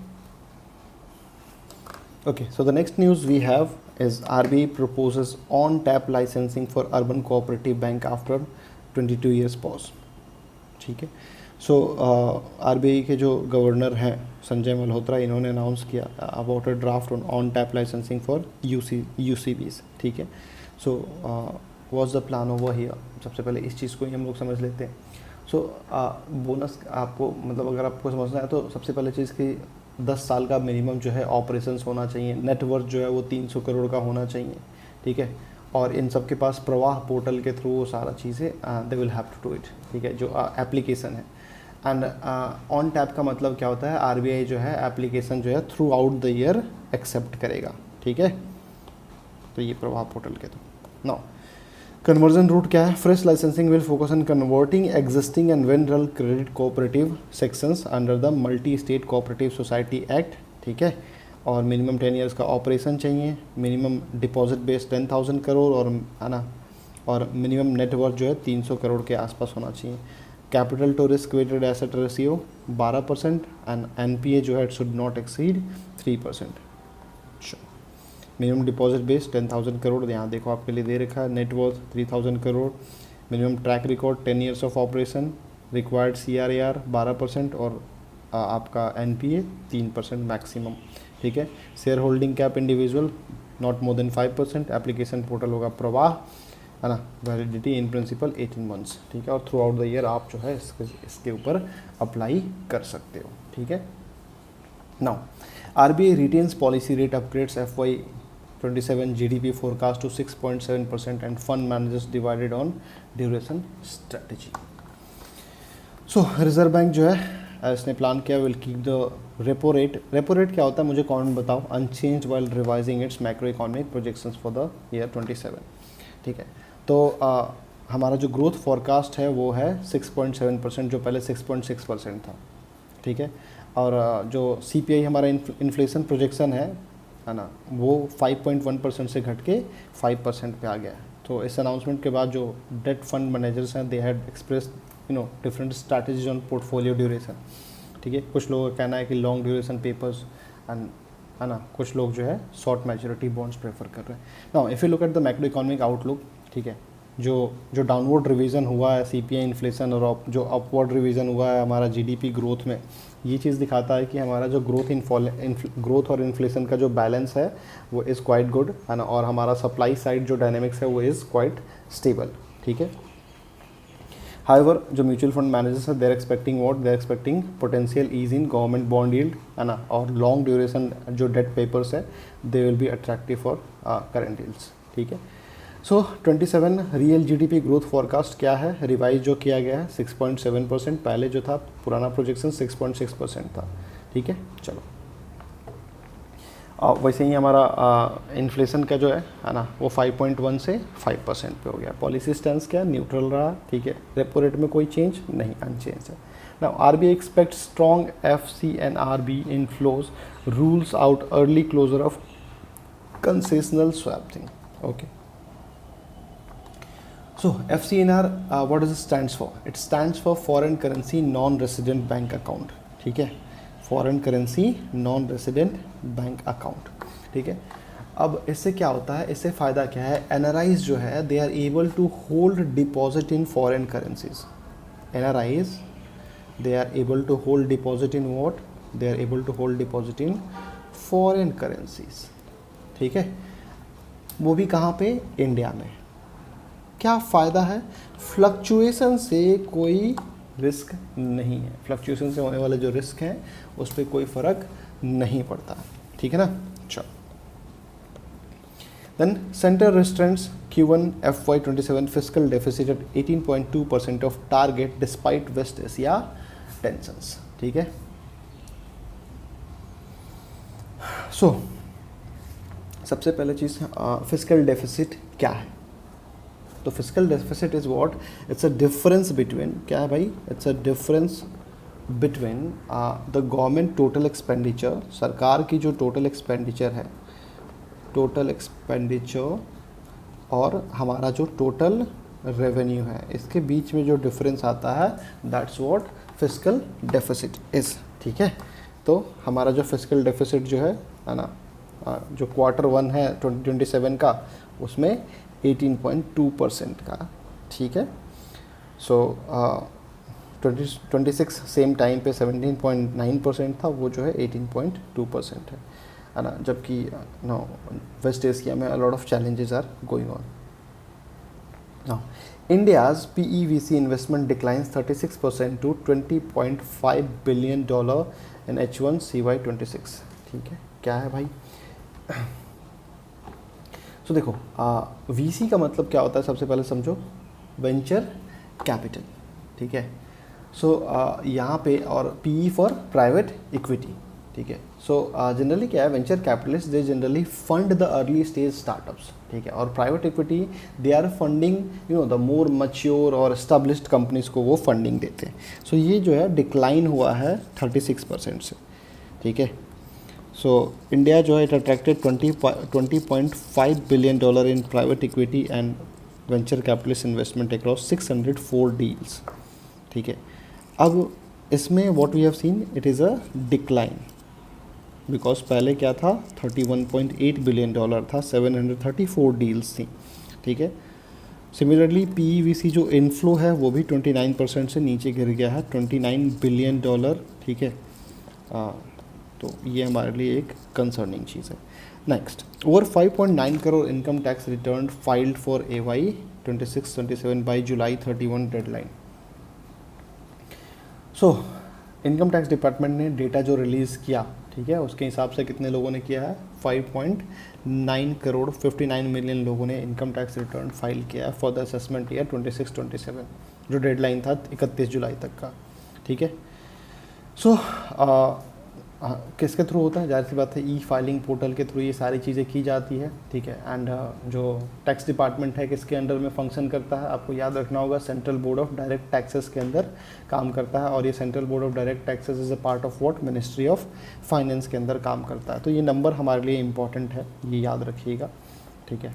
Okay, so the next news we have is RBI proposes on-tap licensing for urban cooperative bank after 22 years pause, ठीक है। सो RBI के जो governor हैं संजय मल्होत्रा, इन्होंने अनाउंस किया about a draft on tap licensing for UCBs, ठीक है। So what's the plan over here? सबसे पहले इस चीज़ को ही हम लोग समझ लेते हैं। सो बोनस आपको मतलब अगर आपको समझना है तो सबसे पहले चीज़ की 10 साल का मिनिमम जो है ऑपरेशंस होना चाहिए, नेटवर्थ जो है वो 300 करोड़ का होना चाहिए, ठीक है। और इन सब के पास प्रवाह पोर्टल के थ्रू वो सारा चीज़ें they will have to do it, ठीक है, जो एप्लीकेशन है। एंड ऑन टैप का मतलब क्या होता है? RBI जो है एप्लीकेशन जो है throughout the year accept करेगा, ठीक है। तो ये प्रवाह पोर्टल के थ्रू। नाउ कन्वर्जन रूट क्या है? Fresh licensing will focus on converting existing and venereal credit cooperative sections under the multi state cooperative society act, ठीक है। और मिनिमम 10 ईयर्स का ऑपरेशन चाहिए, मिनिमम डिपॉजिट बेस 10,000 करोड़ और है ना, और मिनिमम नेटवर्थ जो है 300 करोड़ के आसपास होना चाहिए। Capital to risk weighted asset ratio 12% and NPA जो है it should not exceed 3%। Minimum deposit base 10,000 crore, यहाँ देखो आपके लिए दे रखा है। Net worth 3,000 crore, minimum track record 10 years of operation, required CRAR 12% और आपका NPA 3% मैक्सिमम, ठीक है। Shareholding cap individual not more than 5%। Application portal होगा प्रवाह, है ना। वैलिडिटी इन प्रिंसिपल 18 मंथ्स, ठीक है। और थ्रू आउट द ईयर आप जो है इसके ऊपर अप्लाई कर सकते हो, ठीक है। Now RBI retains policy rate upgrades FY 27 GDP forecast to 6.7% and fund managers divided on duration strategy. So reserve bank जो है इसने प्लान किया will keep the repo rate क्या होता है मुझे कौन बताओ, unchange while revising its macro economic projections for the year 27. ठीक है, तो हमारा जो ग्रोथ फॉरकास्ट है वो है 6.7% जो पहले 6.6% था. ठीक है, और जो CPI हमारा इन्फ्लेशन प्रोजेक्शन है ना, वो 5.1% से घट के 5% पे आ गया है. तो इस अनाउंसमेंट के बाद जो डेट फंड मैनेजर्स हैं they had expressed different strategies on portfolio duration. ठीक है, कुछ लोगों का कहना है कि लॉन्ग ड्यूरेशन पेपर्स एंड है ना, कुछ लोग जो है शॉर्ट मैच्योरिटी बॉन्ड्स प्रेफर कर रहे हैं. Now if you look at the macro economic outlook, ठीक है, जो डाउनवर्ड रिवीजन हुआ है CPI इन्फ्लेशन और जो अपवर्ड रिवीजन हुआ है हमारा GDP ग्रोथ में, ये चीज़ दिखाता है कि हमारा जो ग्रोथ और इन्फ्लेशन का जो बैलेंस है वो इज़ क्वाइट गुड है ना, और हमारा सप्लाई साइड जो डायनेमिक्स है वो इज़ क्वाइट स्टेबल. ठीक है, हाउएवर जो म्यूचुअल फंड मैनेजर्स है there expecting potential ease in government bond yield है ना, और लॉन्ग ड्यूरेशन जो डेट पेपर्स है they will be attractive for current yields. ठीक है, so 27 real GDP growth forecast क्या है, रिवाइज जो किया गया है 6.7%, पहले जो था पुराना प्रोजेक्शन 6.6% था. ठीक है, चलो वैसे ही हमारा इन्फ्लेशन का जो है ना, वो 5.1 से 5% पे हो गया. पॉलिसी स्टैंस क्या, न्यूट्रल रहा. ठीक है, रेपो रेट में कोई चेंज नहीं, अनचेंज है. Now RBI expect strong FCNRB inflows, rules out early closure of concessional swapping. Okay, so FCNR what does it stands for? It stands for foreign currency non-resident bank account. ठीक है, foreign currency non resident bank account. ठीक है, अब इससे क्या होता है, इससे फ़ायदा क्या है, NRIs जो है they are able to hold deposit in foreign currencies. NRIs they are able to hold deposit in what, they are able to hold deposit in foreign currencies. ठीक है, वो भी कहाँ पे, इंडिया में. क्या फ़ायदा है, फ्लक्चुएशन से कोई रिस्क नहीं है, फ्लक्चुएशन से होने वाले जो रिस्क हैं उस पर कोई फ़र्क नहीं पड़ता. ठीक है ना. चलो, then center restraints Q1 FY27 fiscal deficit at 18.2% of target despite West Asia tensions. ठीक है, सो सबसे पहले चीज़ फिस्कल डेफिसिट क्या है. तो fiscal deficit is what, it's a difference between, क्या है भाई, it's a difference between the government total expenditure, सरकार की जो टोटल एक्सपेंडिचर है, टोटल एक्सपेंडिचर, और हमारा जो टोटल रेवेन्यू है, इसके बीच में जो डिफरेंस आता है that's what fiscal deficit is. ठीक है, तो हमारा जो फिस्कल डेफिसिट जो है ना, जो Q1 है 2027 का, उसमें 18.2% का. ठीक है, सो 2026 सेम टाइम पे 17.9% था, वो जो है 18.2% है ना, जबकि नो वेस्ट एशिया में a lot of challenges are going on. Now India's PEVC investment declines 36% to $20.5 billion in H1 CY26. ठीक है, क्या है भाई, तो देखो VC का मतलब क्या होता है, सबसे पहले समझो, वेंचर कैपिटल. ठीक है, सो यहाँ पे, और PE फॉर प्राइवेट इक्विटी. ठीक है, सो जनरली क्या है, venture capitalist they generally fund the early stage startups. ठीक है, और private equity they are funding the more mature और एस्टेब्लिश्ड कंपनीज को वो फंडिंग देते हैं. सो ये जो है डिक्लाइन हुआ है 36% से. ठीक है, सो इंडिया जो है it attracted $20.5 billion in private equity and venture capitalist investment across 604 deals. ठीक है, अब इसमें what we have seen, it is a decline, because पहले क्या था, $31.8 बिलियन था, 734 डील्स थी. ठीक है, सिमिलरली PEVC जो इनफ्लो है वो भी 29% से नीचे गिर गया है, $29 बिलियन. ठीक है, तो ये हमारे लिए एक कंसर्निंग चीज़ है. Next, over 5.9 crore income tax return filed for AY 26-27 by July 31 deadline. So income tax department ने डेटा जो रिलीज़ किया, ठीक है, उसके हिसाब से कितने लोगों ने किया है, 5.9 करोड़ 59 मिलियन लोगों ने इनकम टैक्स रिटर्न फाइल किया है फॉर द असेसमेंट ईयर 26-27, जो डेडलाइन था 31 जुलाई तक का, ठीक है। सो किसके थ्रू होता है, जाहिर सी बात है ई फाइलिंग पोर्टल के थ्रू ये सारी चीज़ें की जाती है, ठीक है। एंड जो टैक्स डिपार्टमेंट है किसके अंडर में फंक्शन करता है, आपको याद रखना होगा, central board of direct taxes के अंदर काम करता है, और ये central board of direct taxes is a part of what, ministry of finance के अंदर काम करता है। तो ये नंबर हमारे लिए इंपॉर्टेंट है, ये याद रखिएगा, ठीक है।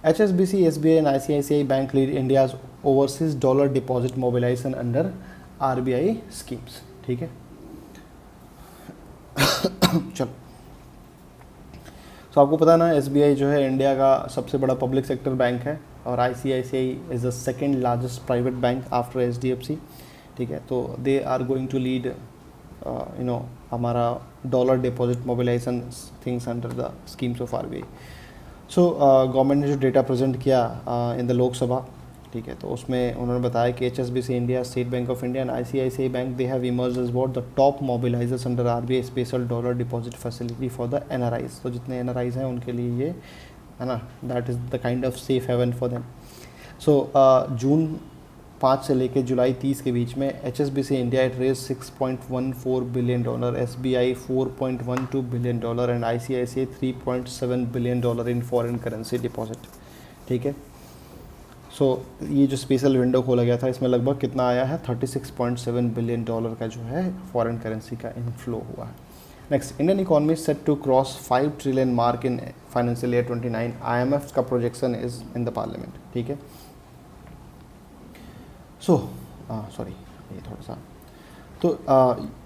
HSBC, SBI and ICICI Bank lead India's overseas dollar deposit mobilization under RBI schemes, ठीक है। चलो, तो आपको पता है ना, SBI जो है इंडिया का सबसे बड़ा पब्लिक सेक्टर बैंक है, और ICICI is the second largest private bank after HDFC, ठीक है। तो they are going to lead हमारा dollar deposit mobilisation things under the schemes of RBI। So government ने जो डेटा प्रेजेंट किया इन द लोकसभा, ठीक है, तो उसमें उन्होंने बताया कि HSBC India, State Bank of India and ICICI bank, they have emerged as what the top mobilisers under RBI special dollar deposit facility for the NRIs। तो जितने NRIs हैं उनके लिए ये है ना, that is the kind of safe haven for them. So June 5 से लेकर जुलाई 30 के बीच में HSBC India it raise $6.14 billion, SBI $4.12 billion and ICICI $3.7 billion in foreign currency deposit, ठीक है। सो ये जो स्पेशल विंडो खोला गया था, इसमें लगभग कितना आया है, $36.7 बिलियन का जो है फॉरेन करेंसी का इनफ्लो हुआ है। Next, Indian economy set to cross 5 trillion mark in financial year 29, IMF का projection is in the parliament, ठीक है। सॉरी, ये थोड़ा सा, तो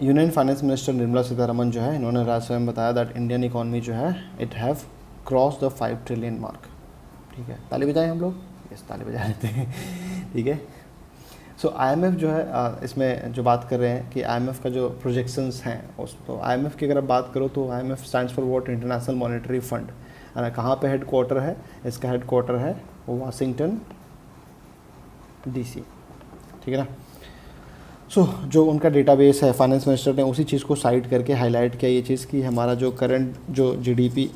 union finance minister Nirmala Sitharaman जो है, इन्होंने राज्यसभा में बताया दैट इंडियन इकोनॉमी जो है it have cross the 5 trillion mark, ठीक है। ताली बजाएं हम लोग, यस ताली बजा लेते हैं, ठीक है। सो IMF जो है इसमें जो बात कर रहे हैं कि IMF का जो प्रोजेक्शंस हैं, उस तो IMF की अगर आप बात करो तो IMF stands for what, international monetary fund, है ना। कहाँ पे हेड क्वार्टर है, इसका हेड क्वार्टर है वाशिंगटन DC, ठीक है ना। सो जो उनका डेटाबेस है, फाइनेंस मिनिस्टर ने उसी चीज़ को साइड करके हाईलाइट किया ये चीज़ कि हमारा जो करंट जो GDP,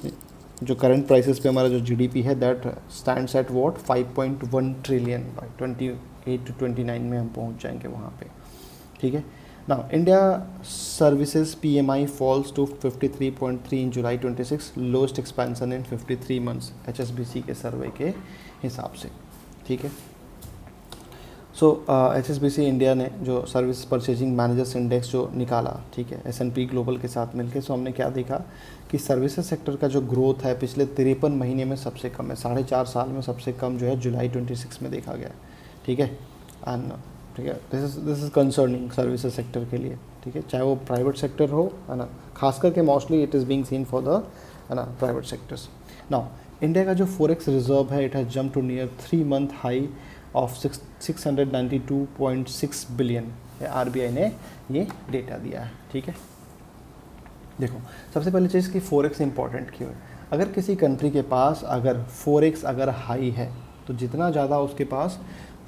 जो करंट प्राइसेस पे हमारा जो GDP है, that stands at what 5.1 trillion by 28 to 29 में हम पहुंच जाएंगे वहाँ पे, ठीक है। Now India services PMI falls to 53.3 in July 26, lowest expansion in 53 months HSBC के सर्वे के हिसाब से, ठीक है। सो HSBC इंडिया ने जो सर्विस परचेजिंग मैनेजर्स इंडेक्स जो निकाला, ठीक है, S&P ग्लोबल के साथ मिलके, सो हमने क्या देखा कि सर्विसेज सेक्टर का जो ग्रोथ है पिछले 53 महीने में सबसे कम है, 4.5 साल में सबसे कम जो है जुलाई 26 में देखा गया, ठीक है। एंड ठीक है, this is concerning services sector के लिए, ठीक है, चाहे वो प्राइवेट सेक्टर हो, है ना, खास करके mostly it is being seen for the, है ना, प्राइवेट सेक्टर्स। नाउ इंडिया का जो फॉरेक्स रिजर्व है, it has jump to near 3 month high of 692.6 billion, RBI ने ये डेटा दिया है, ठीक है। देखो, सबसे पहली चीज़ कि फॉरेक्स इंपॉर्टेंट क्यों है। अगर किसी कंट्री के पास अगर फॉरेक्स अगर हाई है, तो जितना ज़्यादा उसके पास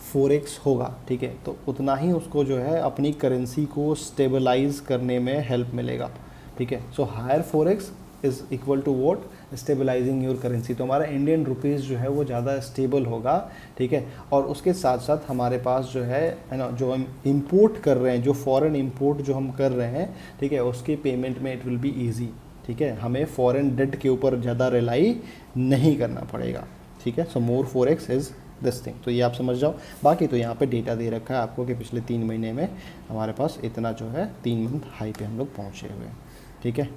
फॉरेक्स होगा, ठीक है, तो उतना ही उसको जो है अपनी करेंसी को स्टेबलाइज करने में हेल्प मिलेगा, ठीक है। So higher forex is equal to what, stabilising your currency. तो हमारा इंडियन रुपीज़ जो है वो ज़्यादा स्टेबल होगा, ठीक है। और उसके साथ साथ हमारे पास जो है ना, जो हम इंपोर्ट कर रहे हैं, जो फॉरेन इंपोर्ट जो हम कर रहे हैं, ठीक है, उसके पेमेंट में इट विल बी ईजी, ठीक है। हमें फॉरेन डेट के ऊपर ज़्यादा रिलाई नहीं करना पड़ेगा, ठीक है। सो मोर फॉरेक्स इज़ दिस थिंग, तो ये आप समझ जाओ। बाकी तो यहाँ पे डेटा दे रखा है आपको कि पिछले 3 महीने में हमारे पास इतना जो है 3 मंथ हाई पे हम लोग पहुँचे हुए हैं, ठीक है।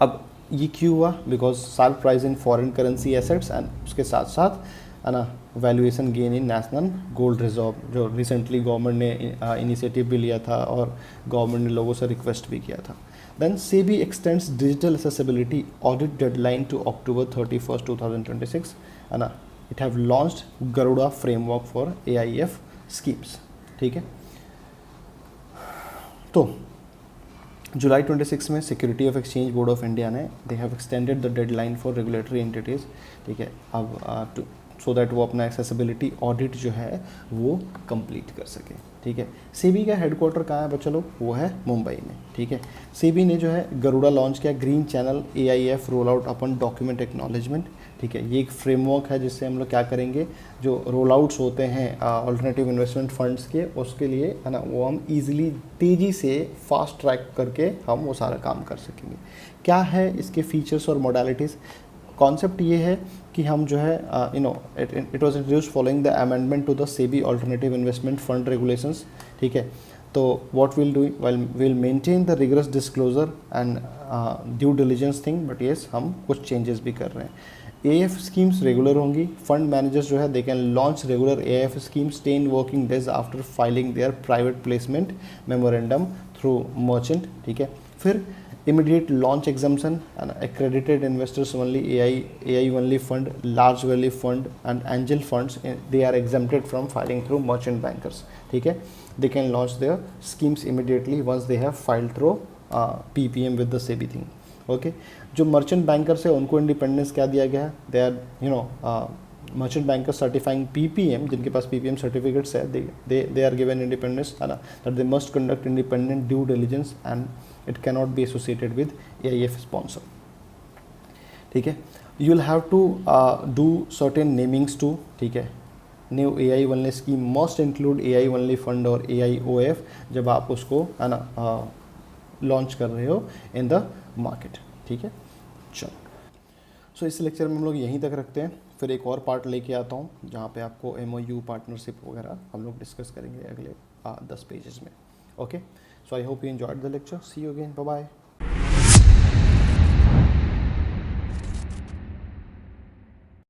अब ये क्यों हुआ, because sharp price in foreign currency assets and उसके साथ साथ, है ना, valuation gain in national gold reserve, जो रिसेंटली गवर्नमेंट ने इनिशिएटिव भी लिया था और गवर्नमेंट ने लोगों से रिक्वेस्ट भी किया था। Then SEBI extends digital accessibility audit deadline to October 31, 2026, है ना। It have launched Garuda framework for AIF schemes, ठीक है। तो जुलाई 26 में security of exchange board of India ने they have extended the deadline for regulatory entities, ठीक है, अब सो दैट वो अपना एक्सेसिबिलिटी ऑडिट जो है वो कंप्लीट कर सके, ठीक है। सेबी का हेडक्वार्टर कहाँ है बच्चा लोग, वो है मुंबई में, ठीक है। सेबी ने जो है गरुड़ा लॉन्च किया, green channel AIF roll out अपन डॉक्यूमेंट एक्नॉलेजमेंट, ठीक है। ये एक फ्रेमवर्क है जिससे हम लोग क्या करेंगे, जो रोल आउट्स होते हैं अल्टरनेटिव इन्वेस्टमेंट फंड्स के, उसके लिए है ना, वो हम इजीली तेज़ी से फास्ट ट्रैक करके हम वो सारा काम कर सकेंगे। क्या है इसके फीचर्स और मोडालिटीज़, कॉन्सेप्ट ये है कि हम जो है it was introduced following the amendment to the SEBI alternative investment fund regulations, ठीक है। तो what will do, will maintain the rigorous disclosure and due diligence thing, but yes हम कुछ चेंजेस भी कर रहे हैं। AIF स्कीम्स रेगुलर होंगी, फंड मैनेजर्स जो है they can launch regular AIF schemes 10 working days after filing their private placement memorandum through merchant, ठीक है। फिर immediate launch exemption and accredited investors only, AI only fund, large value fund and angel funds, they are exempted from filing through merchant bankers, ठीक है। they can launch their schemes immediately once they have filed through PPM with the SEBI thing, okay। जो merchant bankers है उनको independence क्या दिया गया है, they are merchant banker certifying PPM, जिनके पास PPM सर्टिफिकेट्स है, दे आर गिवन इंडिपेंडेंस, है ना, that they must conduct independent due diligence and it cannot be associated with AIF sponsor, ठीक है। You will have to do certain namings to, ठीक है। New AI only scheme must include AI only fund और AIOF जब आप उसको, है ना, लॉन्च कर रहे हो इन द मार्केट, ठीक है। चलो, सो इस लेक्चर में हम लोग यहीं तक रखते हैं, फिर एक और पार्ट लेके आता हूँ जहाँ पे आपको MOU पार्टनरशिप वगैरह हम लोग डिस्कस करेंगे अगले 10 पेजेस में, okay. So I hope you enjoyed the lecture, see you again, bye bye.